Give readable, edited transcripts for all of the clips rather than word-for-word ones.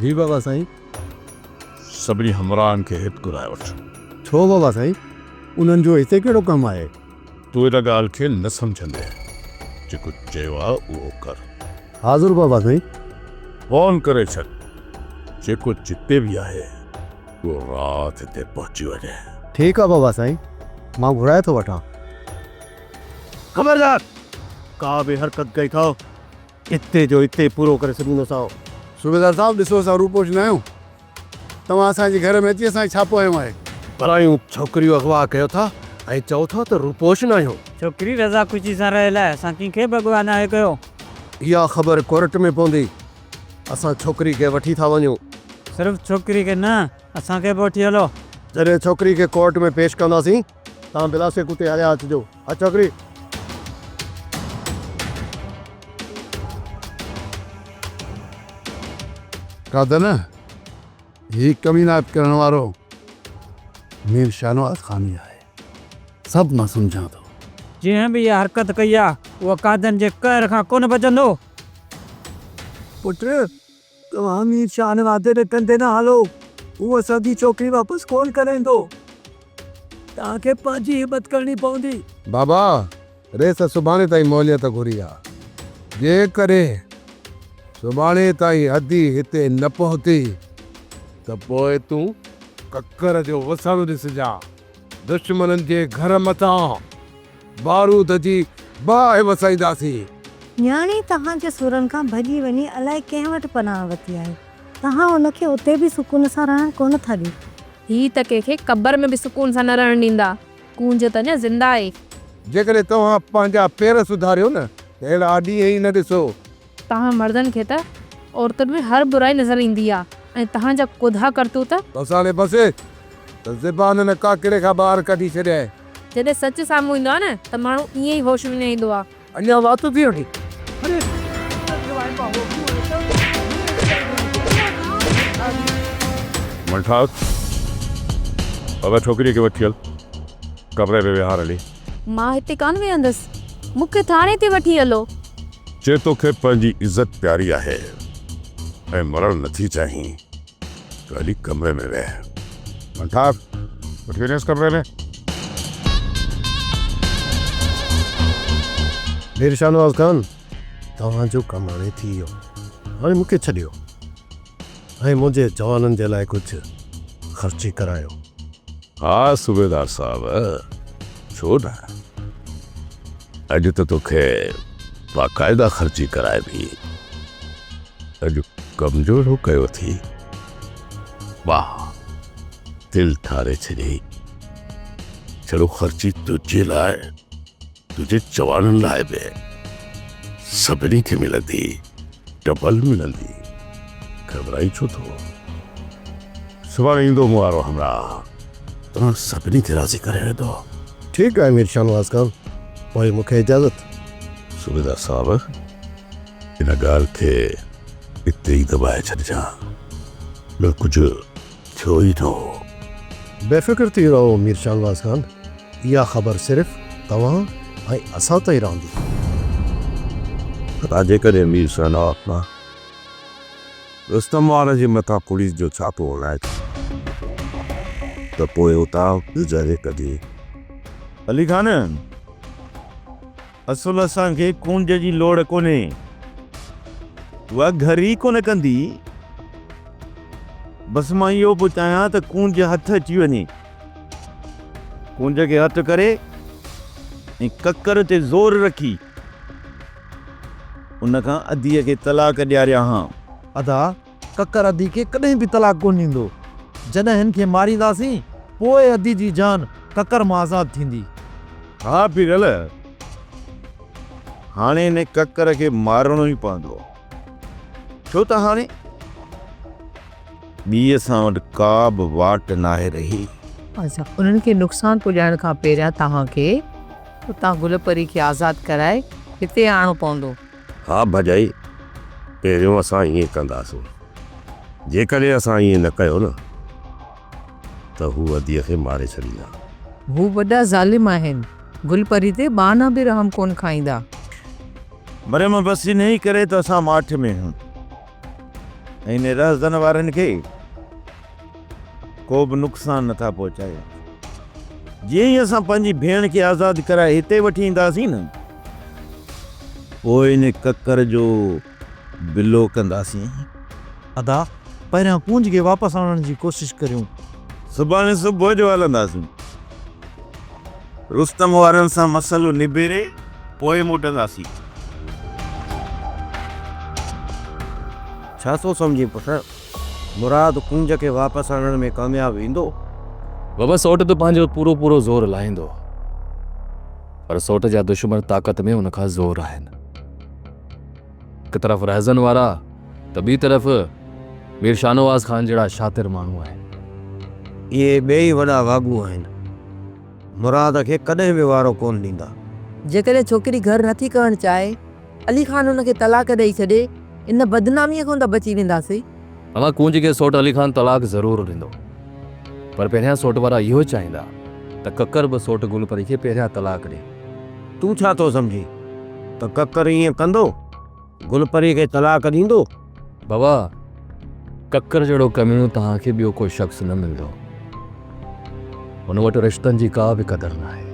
जी बाबा साईं। सभिनी हमराहनि खे हित घुराए वठ। छो बाबा साईं, उन्हनि जो हिते कहिड़ो कमु आहे? तूं इन ॻाल्हि खे न सम्झंदे, जेको चयो आहे उहो कर। हाज़ुर बाबा साईं। फोन करे छॾ, जेको जिते बि आहे उहो राति ते पहुची वञे। ठीकु आहे बाबा साईं, मां घुराए थो वठां। ख़बरदार, का बि हरकत कई अथव इते जो इते पूरो करे छॾींदोसांव। सूबेदार साहब, ॾिसो असां रूपोश न आहियूं। तव्हां असांजे घर में अची असांखे छापो आयो आहे। परायूं छोकिरियूं अगवा कयो था ऐं चओ था त रूपोश न आहियूं। छोकिरी रज़ा ख़ुशी सां रहियल आहे, असां कंहिंखे भॻवान आहे कयो। इहा ख़बर कोर्ट में पवंदी। असां छोकिरी खे वठी था वञूं। सिर्फ़ु छोकिरी खे न, असांखे बि वठी हलो। जॾहिं छोकिरी खे कोर्ट में पेश कंदासीं, तव्हां बिलासे कुते हलिया अचिजो। हा छोकिरी। कादन, ही कमीनात करण वारो मीर शाहनवाज़ ख़ानी आहे। सभु मां सम्झां थो। जंहिं बि इहा हरकत कई आहे उहा कादन जे कहर खां कोन बचंदो। पुट, तव्हां मीर शाहनवाज़ जे कंदे न हलो, उहो असांजी छोकिरी वापसि कोन कराईंदो। तव्हांखे पंहिंजी हिमत करणी पवंदी। बाबा, रेस सुभाणे ताईं मोहलियत घुरी आहे। जे करे सुभाणे ताईं अधी हिते न पहुती त पोइ तूं ककर जो वसण ॾिसजा। दुश्मननि जे घर मथां बारूद जी बाहि वसाईंदासीं। न्याणी तव्हांजे सुरनि खां भॼी वञी अलाए कंहिं वटि पनाह वरिती आहे। तव्हां हुनखे उते बि सुकून सां रहण कोन था ॾियो। ही त कंहिंखे क़बर में बि सुकून सां न रहण ॾींदा। कूंज त अञा ज़िंदा आहे। जेकॾहिं तव्हां पंहिंजा पेर सुधारियो न, अहिड़ा ॾींहं ई न ॾिसो। तव्हां मर्दनि खे त औरतुनि में हर बुराई नज़र ईंदी आहे ऐं तव्हांजा कुधा करतूत असांजे बसे त ज़बान न काकिड़े खां ॿाहिरि कढी छॾिया। जॾहिं सच साम्हूं ईंदो आहे न त माण्हू ईअं ई होश में न ईंदो आहे। अञा वात थी वठी। मनठाक, अब छोकिरी खे वठी हल, कमरे में विहार हली। मां हिते कान वेहंदसि, मूंखे थाणे ते वठी हलो। जे तोखे पंहिंजी इज़त प्यारी आहे ऐं मरण नथी चाहीं त हली कमरे में वेह। मनठाक, वठी वञेसि कमरे में। मीर शाहनवाज़ ख़ान, तव्हांजो कमु हाणे थी वियो। हाणे मूंखे छॾियो ऐं मुंहिंजे जवाननि जे लाइ कुझु ख़र्ची करायो। हा सूबेदार साहब, छो न। अॼु त तोखे बाक़ाइदा ख़र्ची कराए बि। अॼु कमज़ोर कयो थी। वाह, दिल ठारे छॾी। चलो ख़र्ची तुंहिंजे लाइ, तुंहिंजे जवाननि लाइ बि सभिनी खे मिलंदी, डबल मिलंदी। घबराई छो थो? सुभाणे ईंदो मूं वारो हमरा, तव्हां सभिनी खे राज़ी करे वेंदो। ठीकु आहे मीर शाहनवाज़ ख़ान, पोइ मूंखे इजाज़त। सूबेदार साहब, इन ॻाल्हि खे इते ई दॿाए छॾिजां। ॿियो कुझु थियो ई न हो। बेफ़िक्र थी रहो मीर शाहनवाज़ ख़ान, इहा ख़बर सिर्फ़ु तव्हां ऐं असां ताईं रहंदी। तव्हां जेकॾहिं मीर शाहनवाज़ खां रुस्तम वार जे मथां पुलिस जो छापो हलाए त पोइ उतां गुज़ारे कजे। अली खान, असुल असांखे कूंज जी लोड़ कोन्हे। उहा घर ई कोन कंदी। बसि मां इहो पियो चाहियां त कूंज हथ अची वञे। कूंज खे हथु करे ऐं ककर ते ज़ोर रखी उन खां अधीअ खे तलाक ॾियारिया हा। अदा, ककर अदी खे कॾहिं बि तलाक कोन ॾींदो। जॾहिं हिन खे मारींदासीं, पोइ अदी जी जान ककर मां आज़ाद थींदी। हा पीरल, हाणे हिन ककर खे मारणो ई पवंदो। छो त हाणे ॿी असां वटि का बि वाट नाहे रही। अच्छा, उन्हनि खे नुक़सानु पुॼाइण खां पहिरियां तव्हांखे उतां गुलपरी खे आज़ादु कराए हिते आणो पवंदो। हा भॼाई, पहिरियों असां ईअं कंदासीं। जेकॾहिं असां ईअं न कयो न त हू अदीअ खे मारे छॾींदा। हू वॾा ज़ालिम आहिनि, गुलपरी ते बाना बि रहम कोन खाईंदा। मरियम बसि इन ई करे त असां माठ में आहियूं। ऐं इन रहज़न वारनि खे को बि नुक़सानु नथा पहुचाए। जीअं ई असां पंहिंजी भेण खे आज़ादु कराए हिते वठी ईंदासीं न, पोइ इन ककर जो बिलो कंदासीं। अदा पहिरियां पूंज खे वापसि आणण जी कोशिशि करियूं। सुभाणे सुबुह जो हलंदासीं। रुस्तम वारनि सां मसइलो निबेरे पोइ मोटंदासीं। छा थो सम्झी पुटु? मुराद कुंज खे वापसि आणण में कामयाबु ईंदो? बाबा सोट तो पंहिंजो पूरो पूरो ज़ोर लाहींदो, पर सोट जा दुश्मन ताक़त में उनखां ज़ोर आहिनि। हिकु तरफ़ रहज़न वारा त ॿी तरफ़ मीर शाहनवाज़ ख़ान जहिड़ा शातिर माण्हू आहिनि। इहे ॿई वॾा वागू आहिनि। मुराद खे कॾहिं बि वारो कोन ॾींदा। जेकॾहिं छोकिरी घर नथी करणु चाहे, अली ख़ान हुनखे तलाक ॾेई छॾे, इन बदनामीअ खां त बची वेंदासीं। अमा कुंज खे सोट अली ख़ान तलाक ज़रूरु ॾींदो, पर पहिरियां सोट वारा इहो चाहींदा त ककर बि सोट गुलपरी खे पहिरियां तलाक ॾे। तूं छा थो सम्झी त ककर ईअं कंदो? गुलपरी खे तलाक ॾींदो? बाबा ककर जहिड़ो कमीणो तव्हांखे ॿियो को शख़्स न मिलंदो। हुन वटि रिश्तनि जी का बि क़दुरु न आहे।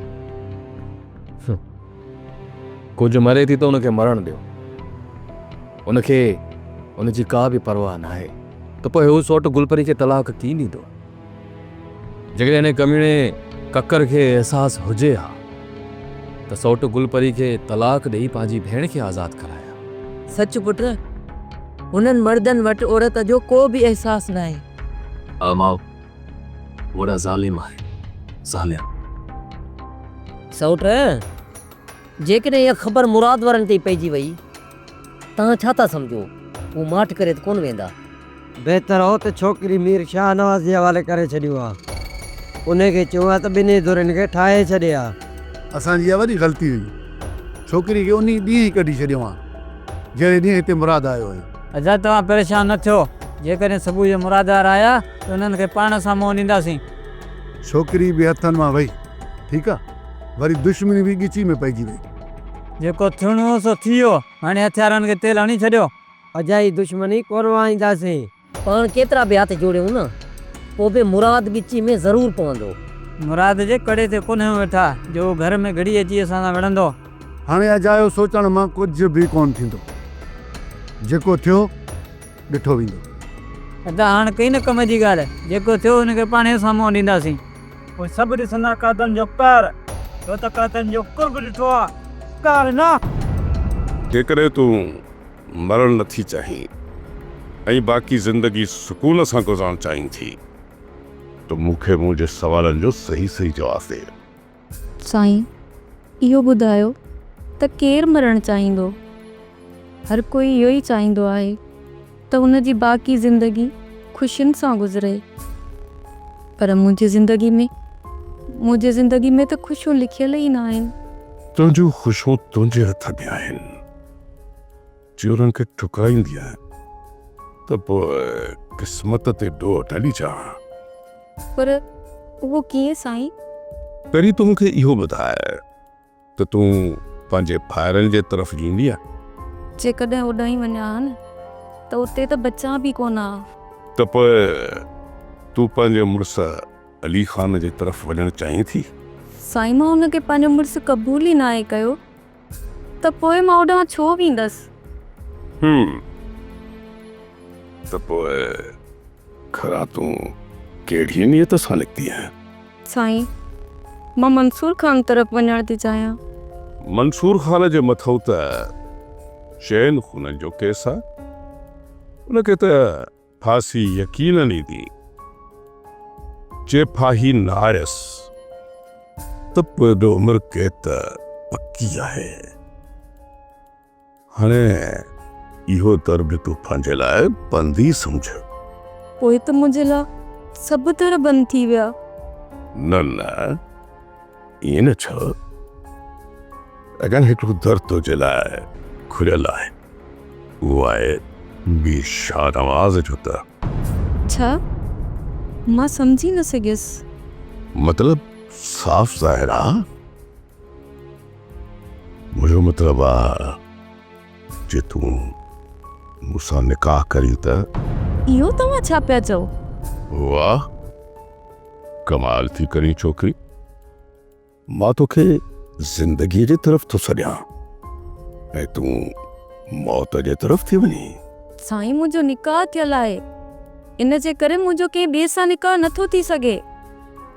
कुझु मरे थी त हुनखे मरण ॾियो, हुनखे हुनजी का बि परवाह न आहे, त पोइ हू सोट गुलपरी खे तलाक कीअं ॾींदो? जेकॾहिं हिन कमीणे ककर खे अहसासु हुजे हा त सोट गुलपरी खे तलाक ॾेई पंहिंजी भेण खे आज़ादु कराया। सच पुटु, हुननि मर्दनि वटि औरत जो को बि अहसासु न आहे। अमाओ वॾा ज़ालिम आहे, ज़ालिम। सौट, जेकॾहिं इहा ख़बर मुराद वारनि ते पइजी वई, तव्हां छा था सम्झो? हू माठ करे त कोन वेंदा। बहितर हो त छोकिरी मीर शाहनवाज़ जे हवाले करे छॾियो आहे। उनखे चयो आहे त ॿिन्ही धुरनि खे ठाहे छॾे हा। असांजी इहा वॾी ग़लती हुई। छोकिरी खे उन ॾींहुं ई कढी छॾियो आहे जहिड़े ॾींहुं हिते मुराद आयो हुयो। अजा तव्हां परेशान न थियो। जेकॾहिं सुबुह जो मुरादार आया त उन्हनि खे पाण सां मुंहुं ॾींदासीं। छोकिरी बि हथनि मां वई, ठीकु आहे, वरी दुश्मनी बि ॻिची में पइजी वई। जेको थियणो हो सो थी वियो, हाणे हथियारनि खे तेल हणी छॾियो। अजाई दुश्मनी कोन वाईंदासीं। पाण केतिरा बि हथ जोड़ियूं न, पोइ बि मुराद ॻिची में ज़रूरु पवंदो। मुराद जे कड़े ते कोन वेठा जो घर में घड़ी अची असां सां विढ़ंदो। हाणे अजायो सोचण मां कुझु बि कोन थींदो। जेको थियो ॾिठो वेंदो। अदा हाणे कई न कम जी ॻाल्हि, जेको थियो हुनखे पाण सां मुंहुं ॾींदासीं। पोइ सभु ॾिसंदा कातनि जो कर, छो त कातनि जो कुर्ब ॾिठो आहे, कर न। जेकॾहिं तूं मरण नथी चाहीं ऐं बाक़ी ज़िंदगी सुकून सां गुज़ारणु चाहीं थी त मूंखे मुंहिंजे सवालनि जो सही सही जवाबु ॾे। साईं, इहो ॿुधायो त केरु मरणु चाहींदो? हर कोई इहो ई चाहींदो आहे त हुनजी बाक़ी ज़िंदगी ख़ुशियुनि सां गुज़रे, पर मुंहिंजी ज़िंदगी में त ख़ुशियूं लिखियल ई न आहिनि। तुंहिंजूं ख़ुशियूं तुंहिंजे हथ में आहिनि। जे उन्हनि खे ठुकाईंदी आहे त पोइ क़िस्मत ते ॾोह टली जा। पर उहो कीअं साईं? पहिरीं तूं मूंखे इहो ॿुधाए त तूं पंहिंजे भाइरनि जे तरफ़ ईंदी आहे? जेकॾहिं उॾाई वञा न त उते त बचा बि कोन आ। त पोइ तूं पंहिंजे मुड़ुस अली ख़ान जे तरफ़ वञणु चाहीं थी? साईं, मां हुनखे पंहिंजो मुड़ुसु क़बूल ई न आहे कयो, त पोइ मां होॾां छो वेंदसि? त पोइ खरा तूं कहिड़ी नियत सां निकिती आहे? साईं, मां मंसूर ख़ान तरफ़ वञणु थी चाहियां। मंसूर ख़ान जे मथां त शैन खून जो केस आहे। उनखे त फांसी यकीन ईंदी। जे फाही न आयसि त पोइ उमिरि कैद त पकी आहे। हाणे इहो दर बि तूं पंहिंजे लाइ बंदी सम्झ। पोइ त मुंहिंजे लाइ सभु दर बंदि थी विया। न ईअं न छो। अगरि हिकिड़ो दर तुंहिंजे लाइ खुलियल आहे, उहो आहे मीर शाहनवाज़ जो दर। छा? मां सम्झी न सघियसि। मतलब साफ़ ज़ाहिर आहे। मुंहिंजो मतिलबु आहे जे तूं मूंसां निकाह करी त इहो तव्हां छा पिया चओ? वाह कमाल थी करी छोकिरी। मां तोखे ज़िंदगीअ जे तरफ़ थो सॾियां ऐं तूं मौत जे तरफ़ थी वञी। साईं मुंहिंजो निकाह थियल आहे, इन जे करे मुंहिंजो कंहिं ॿिए सां निकाह नथो थी सघे।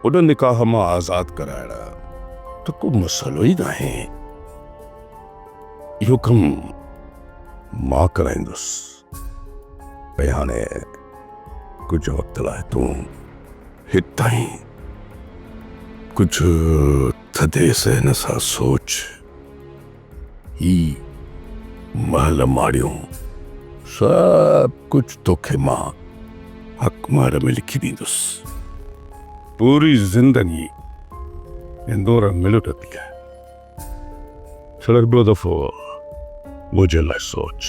उन निकाह मां आज़ाद कराइण त को मसलो ई नाहे। इहो कमु मां कराईंदुसि। भई हाणे कुझु वक़्त लाइ तूं हितां ई कुझु थधे सहन सां सोच। ही महल माड़ियूं सब कुछ तोखे मां अखबार में लिखी ॾींदुसि। पूरी जिंदगी इंदौर मिलट थी है। सड़क ॿियो दफ़ो मुंहिंजे लाइ सोच।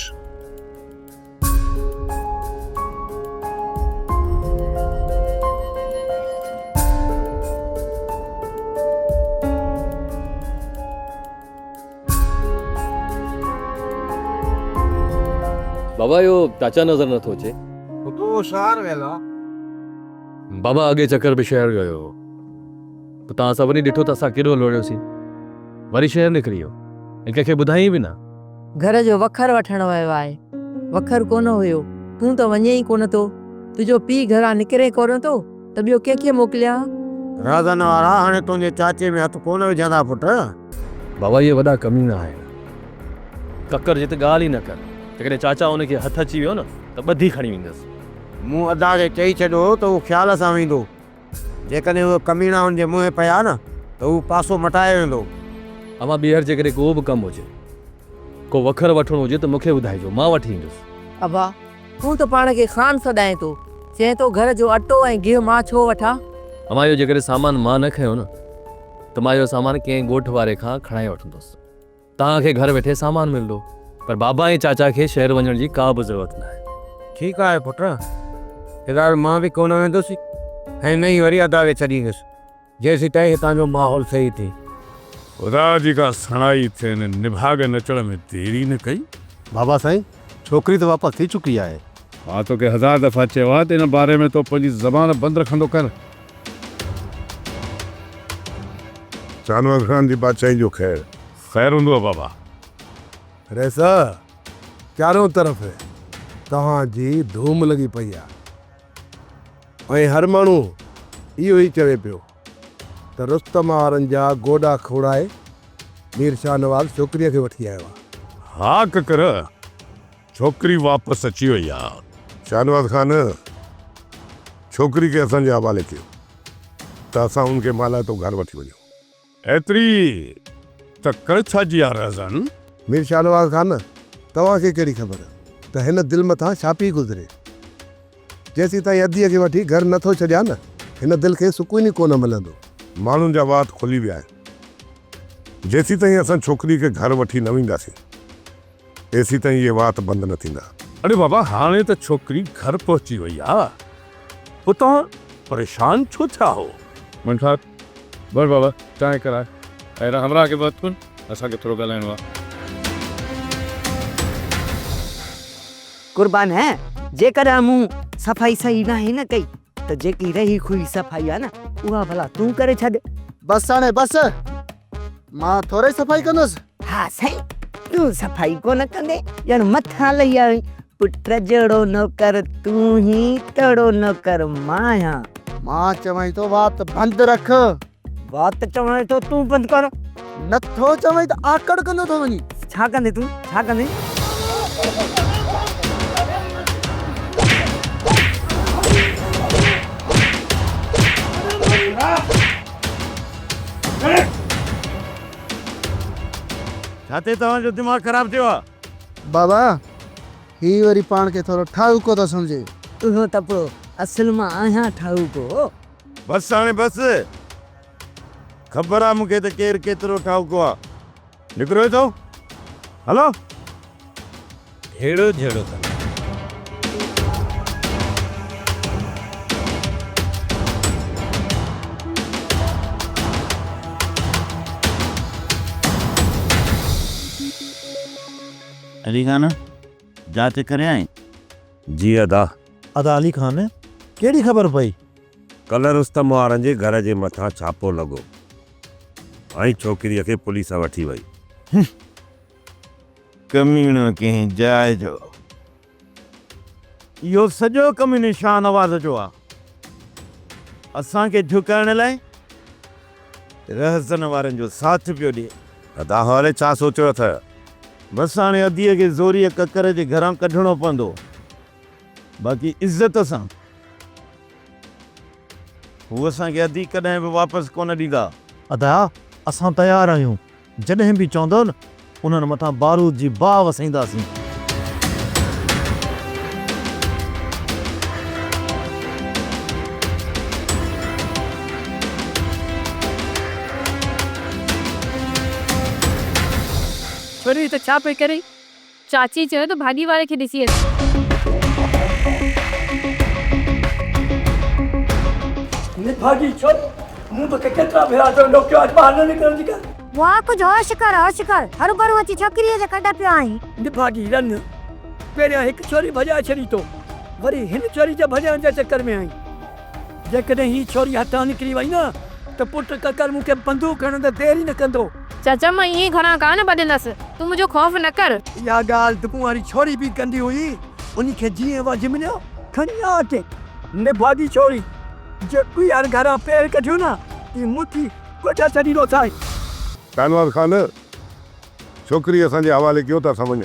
बाबा यो चाचा नज़र नथो अचे। तो शहर वेला बाबा अॻे चकर बि शहर गयो त तव्हां सां वरी ॾिठो त असां केॾो लोड़ियोसीं, वरी शहर निकिरी वियो ऐं कंहिंखे ॿुधाई बि न। घर जो वखर वठण वियो आहे। वखर कोन हुयो, तूं त वञे ई कोन थो। तुंहिंजो पीउ घरां निकिरे कोन थो त ॿियो कंहिंखे मोकिलिया? राज़न वारा हाणे तुंहिंजे चाचे में हथ कोन विझंदा पुट। बाबा ये वॾा कमीना आहिनि। ककर जिते ॻाल्हि ई न कर, जेकॾहिं चाचा हुनखे हथ अची वियो न त ॿधी खणी वेंदसि। मूं अदा खे चई छॾियो त उहो ख़्याल सां वेंदो। जेकॾहिं उहे कमीना हुनजे मुंहुं पिया न त उहो पासो मटाए वेंदो। अमां ॿीहर जेकॾहिं को बि कमु हुजे, को वखर वठिणो हुजे त मूंखे ॿुधाइजो, मां वठी ईंदुसि। अबा तूं त पाण खे ख़ान सॾाए थो, चए थो घर जो अटो ऐं गिहु मां छो वठां? अमां इहो जेकॾहिं सामान मां न खयो न त मां इहो सामान कंहिं ॻोठ वारे खां खणाए वठंदुसि। तव्हांखे घर वेठे सामान मिलंदो, पर बाबा ऐं चाचा खे शहर वञण जी का बि ज़रूरत न आहे। ठीकु आहे पुट, हिदार मां बि कोन वेंदुसि ऐं न ई वरी अदा खे छॾींदुसि जेसीं ताईं हितां जो माहौल सही थिए। खुदा जी का सणाई थियनि, निभाग नचण में देरी न कई। बाबा साईं छोकिरी त वापसि थी चुकी आहे। मां तोखे 1000 दफ़ा चयो आहे त इन बारे में तो पंहिंजी ज़बान बंदि रखंदो कर। जानवर खान जी बादशाही जो खैर हूंदो आहे बाबा। रेसा चारों तरफ़ तव्हांजी धूम लॻी पई आहे ऐं हर माण्हू इहो ई चवे पियो त रुस्तम वारनि जा गोॾा खोड़ाए मीर शाह नवाज़ छोकिरीअ खे वठी आयो आहे। हा ककर, छोकिरी वापसि अची वई आहे। शाहनवाज़ खान छोकिरी खे असांजे हवाले कयो त असां उनखे माला तो घर वठी वञूं। एतिरी त कर छाजी आहे राज़न? मीर शाह नवाज़ खान तव्हांखे कहिड़ी ख़बर त हिन दिलि मथां छा पई गुज़रे। जेसीं ताईं अदीअ खे वठी घर नथो छॾिया न, हिन दिलि खे सुकून ई कोन मिलंदो। माण्हुनि जा वात खुली विया आहिनि। जेसीं ताईं असां छोकिरी खे घर वठी न वेंदासीं तेसीं ताईं इहे वात बंदि न थींदा। अरे बाबा हाणे त छोकिरी घर पहुची वई आहे, पोइ तव्हां परेशान छो थिया हो? मनठार बस बाबा चांहि कराए ऐं हमरा खे बात कनि, असांखे थोरो ॻाल्हाइणो आहे। कुर्बान है जेकर मूं सफ़ाई सही ना है न कई त जेकी रही खुई सफ़ाई आहे न उहा भला तूं करे छॾ। बस हाणे बस, मां थोरे सफ़ाई कंदुसि। हा साईं, तूं सफ़ाई कोन कंदे ॼण मथां लही आई। पुट जहिड़ो नौकर तूं ही तहिड़ो नौकर मां आहियां। मां चवई तो बात बंदि रख। बात चवण तो तूं बंदि कर। नथो चवई त आकड़ कंदो थो वञी। छा कंदे तूं, छा कंदे? छाते तव्हांजो दिमाग़ ख़राब थियो आहे? बाबा ही वरी पाण खे थोरो ठाहूको थो सम्झे। उहो त पोइ असल मां आहियां ठाहूको। बस हाणे बस, ख़बर आहे मूंखे त केरु केतिरो ठाहूको आहे। निकिरो थो हलो। हेड़ो जहिड़ो त अली खान जांच करे आई? जी अदा, अदा अली खान कहिड़ी ख़बर पई? कल रुस्तम वारनि जे घर जे मथां छापो लॻो ऐं छोकिरीअ खे पुलिस वठी वई। कमीनो कंहिं जाइ जो। इहो सॼो कमु निशान आवाज़ जो आहे। असांखे झुकाइण लाइ रहसन वारनि जो साथ पियो ॾिए। अदा हाणे छा सोचियो अथव? बसि हाणे अदीअ खे ज़ोरीअ ककर जे घरां कढणो पवंदो, बाक़ी इज़त सां। हू असांखे अदी कॾहिं बि वापसि कोन ॾींदा। अदा असां तयारु आहियूं, जॾहिं बि चवंदो न उन्हनि मथां बारूद जी बाह वसाईंदासीं। छोरी त छा पई करे? चाची चयो त भाॼी वारे खे ॾिसी अच। भाॼी छो मूं तोखे केतिरा भेरा चयो डॉक्टर अॼु ॿाहिरि न निकिरण जी कर। वाह कुछ होश कर हर भरू अची छोकिरीअ जे कढ पियो आई। भाॼी रन पहिरियां हिकु छोरी भॼाए छॾी तो, वरी हिन छोरी जे भॼण जे चकर में आई। जेकॾहिं ही छोरी हथां निकिरी वई न त पुट ककर मूंखे बंदूक खणण त देरि ई न कंदो। चाचा मां ईअं घणा कान बदलंदसि, तूं मुंहिंजो ख़ौफ़ न कर। इहा ॻाल्हि दुकूं वारी छोरी बि कंदी हुई, उन खे जीअं वाजिब मिलियो खणी आ अचे। निभागी छोरी जेको यार घरां पैर कढियो न ई मुठी कोठा छॾींदो था। शानवाज़ खान छोकिरी असांजे हवाले कयो था समझ।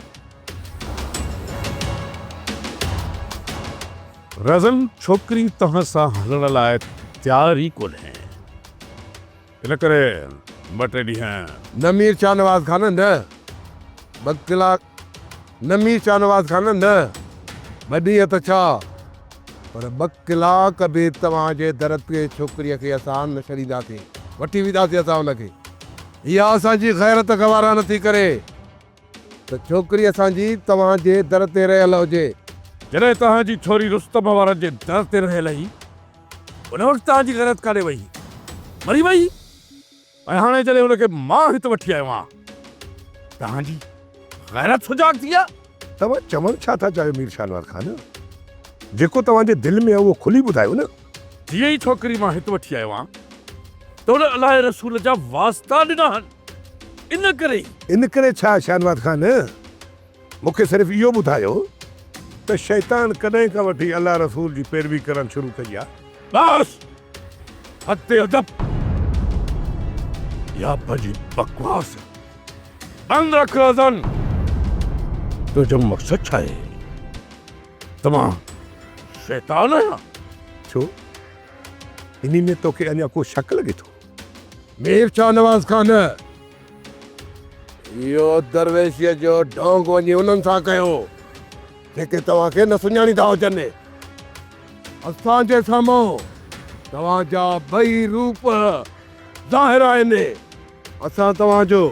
रज़न छोकिरी तव्हां सां हलण लाइ तयार ई कोन्हे, इन करे 2-3 ॾींहं न मीर शानवाज़ खान न 2 कलाक न मीर शानवाज़ खान न 2 ॾींहं त छा पर 2 कलाक बि तव्हांजे दर ते छोकिरीअ खे असां न छॾींदासीं, वठी वेंदासीं असां हुनखे। इहा असांजी ग़ैरत गवारा नथी करे त छोकिरी असांजी तव्हांजे दर ते रहियल हुजे। जॾहिं तव्हांजी छोरी रुस्तम वारनि जे दर ते रहियल हुई, उन वक़्तु तव्हांजी ग़ैरत काॾे वई? मरी वई। ऐं हाणे जॾहिं हुनखे मां हिते वठी आयो आहियां, तव्हांजी ग़ैरत सुजाग थी आहे। तव्हां चवण छा था चाहियो मीर शानवाज़ खान? जेको तव्हांजे दिलि में आहे उहो खुली ॿुधायो न। जीअं ई छोकिरी मां हिते वठी आयो आहियां त हुन अलाए रसूल जा वास्ता ॾिना आहिनि। इन करे छा शानवाज़ खान? मूंखे सिर्फ़ु इहो ॿुधायो त शैतान कॾहिं खां वठी अल्लाह रसूल जी पैरवी करणु शुरू कई आहे? बस हद अदब या भॼी बकवास बंद रख। रज़न तुंहिंजो मक़सदु छा आहे? तव्हां शैतान आहियो छो इन्ही में तोखे अञा को शक लॻे थो? मीर शानवाज़ खान इहो दरवेशीअ जो ढोंग वञी उन्हनि सां कयो जेके तव्हांखे न सुञाणींदा हुजनि। असांजे साम्हूं तव्हांजा 2 रूप ज़ाहिर आहिनि। असां तव्हांजो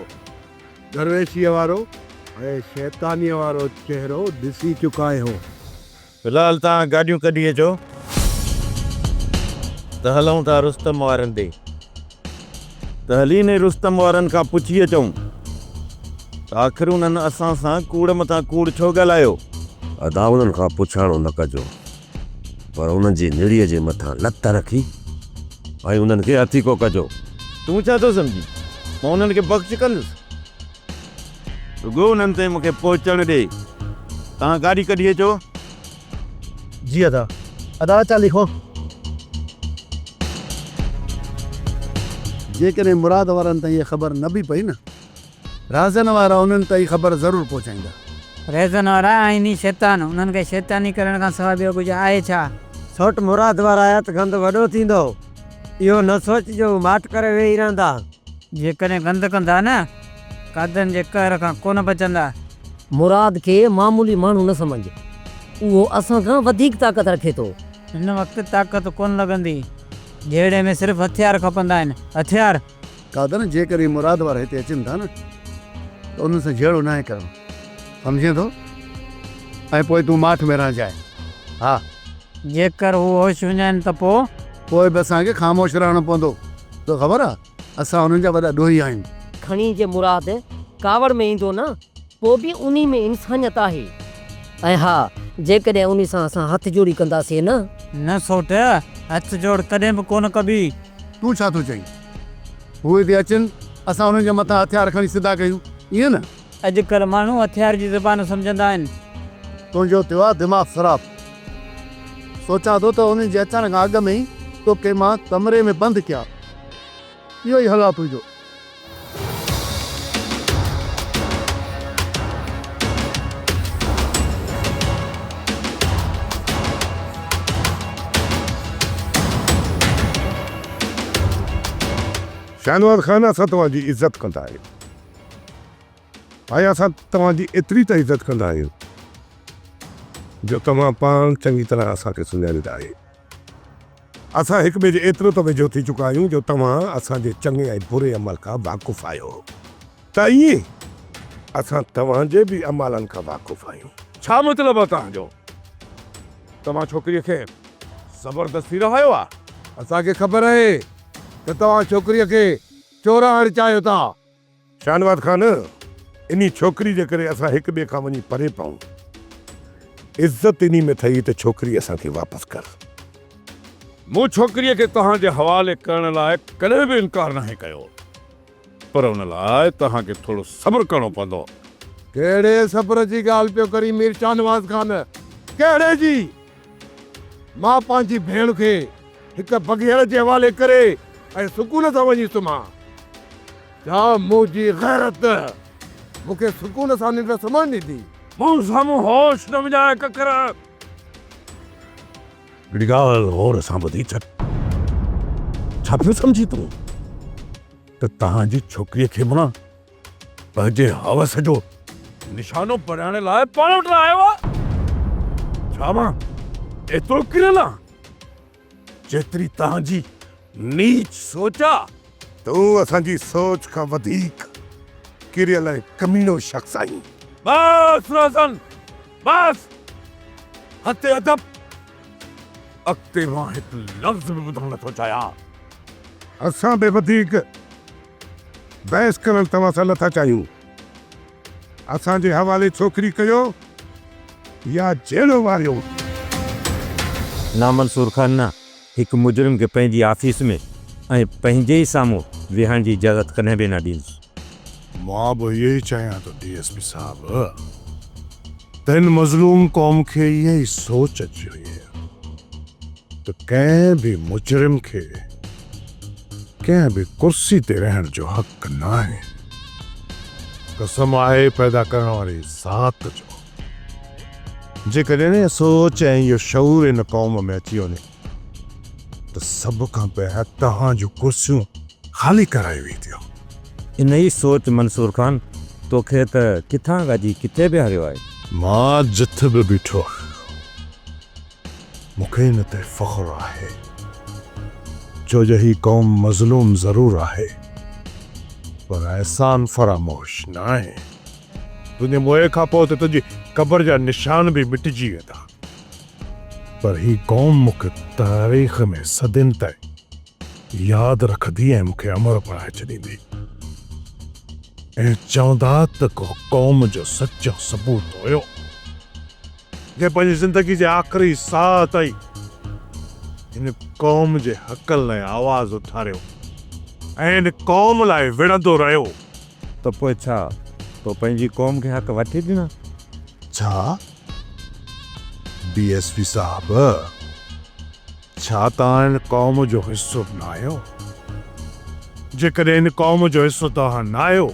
दरवेशीअ वारो ऐं शैतानीअ वारो चहिरो ॾिसी चुका आहियूं। फिलहाल तव्हां गाॾियूं कढी अचो त हलूं था रुस्तम वारनि ॾे। त हली ने रुस्तम वारनि खां पुछी अचूं त आख़िर उन्हनि असां सां कूड़ मथां कूड़ छो ॻाल्हायो। अदा उन्हनि खां पुछाणो न कजो, पर उन्हनि जी निड़ीअ जे मथां लत रखी ऐं उन्हनि खे हथी को कजो। तूं छा थो सम्झी मां उन्हनि खे बख़्श कंदुसि? रुॻो उन्हनि ते मूंखे पहुचण ॾे। तव्हां गाॾी कढी अचो। जी अदा अदा चा लिखो। जेकॾहिं मुराद वारनि ताईं इहा ख़बर न बि पई न, राज़न वारा उन्हनि ताईं ख़बर ज़रूरु पहुचाईंदा। रेज़न वारा आहिनि शैतान, उन्हनि खे शैतानी करण खां सवाइ ॿियो कुझु आहे छा? छोट मुराद वारा आया त गंद वॾो थींदो, इहो न सोचिजो माठ करे वेही रहंदा। जेकॾहिं गंद कंदा न कादनि जे कहर खां कोन बचंदा। मुराद खे मामूली माण्हू न सम्झ, उहो असां खां वधीक ताक़त रखे थो। हिन वक़्तु ताक़त कोन लॻंदी, जहिड़े में सिर्फ़ु हथियार खपंदा आहिनि। हथियार कादन जेकॾहिं मुराद वारा हिते अचनि था न त उन्हनि सां जहिड़ो न आहे करणो, सम्झे थो? ऐं पोइ तूं माठ में रहिजाए। हा जेकर हू होश वञनि त पोइ बि असांखे ख़ामोश रहणो पवंदो। तो ख़बर आहे असां उन्हनि जा वॾा ॾोही आहियूं। खणी जे मुराद कावड़ में ईंदो न, पोइ बि उन्ही में इंसानियत आहे। ऐं हा जेकॾहिं उन सां असां हथ जोड़ी कंदासीं न सोट हथ जोड़ कॾहिं बि कोन कबी। तूं छा थो चई? उहे थी अचनि असां हुननि जे मथां हथियार खणी सिधा कयूं, ईअं न? अॼुकल्ह माण्हू हथियार जी ज़बान सम्झंदा आहिनि। तुंहिंजो थियो आहे दिमाग़ ख़राब। सोचां थो त उन्हनि जे अचण खां अॻु में ई तोखे मां कमरे में बंदि कयां। इहो ई हालात हुजो। शहनवाज़ ख़ान, असां तव्हांजी इज़त कंदा आहियूं ऐं असां तव्हांजी एतिरी त इज़त कंदा आहियूं जो तव्हां पाण चङी तरह असांखे सुञाणींदा आहियो। असां हिक ॿिए जे एतिरो त वेझो थी चुका आहियूं जो तव्हां असांजे चङे ऐं बुरे अमल खां वाक़ुफ़ु आहियो। त ईअं असां तव्हांजे बि अमलनि खां वाक़ुफ़ु आहियूं। छा मतिलबु आहे तव्हांजो? तव्हां छोकिरीअ खे ज़बरदस्ती रहायो आहे? असांखे ख़बर आहे त तव्हां छोकिरीअ खे चोराइणु चाहियो था। शहनवाज़ ख़ान, इन छोकिरी जे करे असां हिक ॿिए खां वञी परे पऊं। इज़त इन में थई त छोकिरी असांखे वापसि कर। मूं छोकिरीअ खे तव्हांजे हवाले करण लाइ कॾहिं बि इनकार नाहे कयो, पर उन लाइ तव्हांखे थोरो सब्र करणो पवंदो। कहिड़े सब्र जी ॻाल्हि पियो करी मीर शहनवाज़ ख़ान? कहिड़े जी? मां पंहिंजी भेण खे हिकु बग़ैर जे हवाले करे ऐं सुकून सां वञी सुम्हां? छा मुंहिंजी गैरत मूंखे सुकून सां निंड सुम्हण ॾींदी? मूं साम्हूं होश न विझाए ककर। हिकिड़ी ॻाल्हि और सां ॿुधी छॾ। छा पियो सम्झी तूं त तव्हांजी छोकिरीअ खे मां पंहिंजे हवस जो निशानो बणाइण लाइ पाण वटि आयो आहे? छा मां एतिरो किरियल आहियां जेतिरी तव्हांजी नीच सोच आहे? तूं असांजी सोच खां वधीक किरियल ऐं कमीनो शख़्स आहीं। बस रोज़न, बस हथे अदब। अॻिते मां हिकु लफ़्ज़ बि ॿुधणु नथो चाहियां। असां बि वधीक बहस करणु तव्हां सां नथा चाहियूं। असांजे हवाले छोकिरी कयो या जेल वारियो। ना मंसूर खान ना, हिकु मुजरिम खे पंहिंजी ऑफिस में ऐं पंहिंजे ई साम्हूं विहण जी इजाज़त कॾहिं बि न ॾींदुसि। मां बि इहो ई चाहियां थो DSP साहब त हिन मज़लूम क़ौम खे इहा ई सोच अची वई त कंहिं बि मुजरिम खे कंहिं बि कुर्सी ते रहण जो हक़ न आहे। कसम आहे पैदा करण वारी ज़ात जो। जेकॾहिं इहा सोच ऐं इहो शऊर इन क़ौम में अची वञे त सभ खां पहिरियां तव्हां जूं कुर्सियूं ख़ाली कराए वेंदियूं। इन ई सोच मंसूर खान तोखे त किथां गाजी किथे बि हरियो आहे। मां जिथे बि बीठो मूंखे हिन ते फ़ख्रु आहे छो जो ही क़ौम मज़लूम ज़रूर आहे पर एहसान फरामोश न आहे। तुंहिंजे मुंहं खां पोइ त तुंहिंजी क़बर जा निशान बि मिटिजी वेंदा, पर ही क़ौम मूंखे तारीख़ में सदियुनि ताईं यादि रखंदी ऐं मूंखे अमर पढ़ाए छॾींदी ऐं चवंदा त को क़ौम जो सचो सबूत हुयो जे पंहिंजी ज़िंदगी जे आख़िरी साह ताईं हिन क़ौम जे हक़ लाइ आवाज़ उथारियो ऐं हिन क़ौम लाइ विढ़ंदो रहियो। त पोइ छा तो पंहिंजी क़ौम खे हक़ वठी ॾिना? छा DSP साहब, छा तव्हां हिन क़ौम जो हिसो न आहियो? जेकॾहिं हिन क़ौम जो हिसो तव्हां न आहियो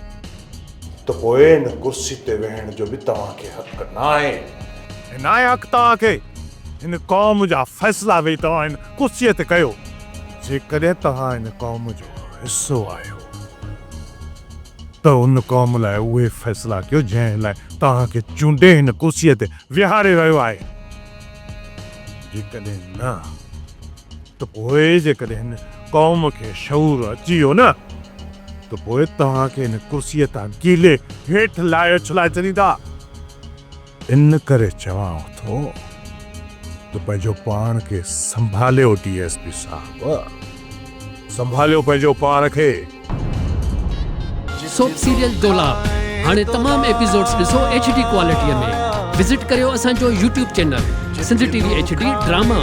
त पोइ हिन कुर्सी ते वेहण जो बि तव्हांखे हक़ न आहे। न आहे हक़ तव्हांखे हिन क़ौम जा फ़ैसिला वेही तव्हां हिन कुर्सीअ ते कयो। जेकॾहिं तव्हां हिन क़ौम जो हिसो आहियो त उन क़ौम लाइ उहे फ़ैसिला कयो जंहिं लाइ तव्हांखे चूंडे हिन कुर्सीअ ते विहारे रहियो आहे। जेकॾहिं न त पोइ जेकॾहिं हिन क़ौम खे शऊर अची वियो न त पोइ तव्हांखे हिन कुर्सीअ तां गीले हेठि लाहे छुलाए छॾींदा। इन करे चवां थो त पंहिंजो पाण खे संभालियो DSP साहब, संभालियो पंहिंजो पाण खे। सोप सीरियल डोला हाणे तमाम एपिसोड्स ॾिसो HD क्वालिटीअ में। विज़िट करियो असांजो YouTube channel Sindh TV HD drama.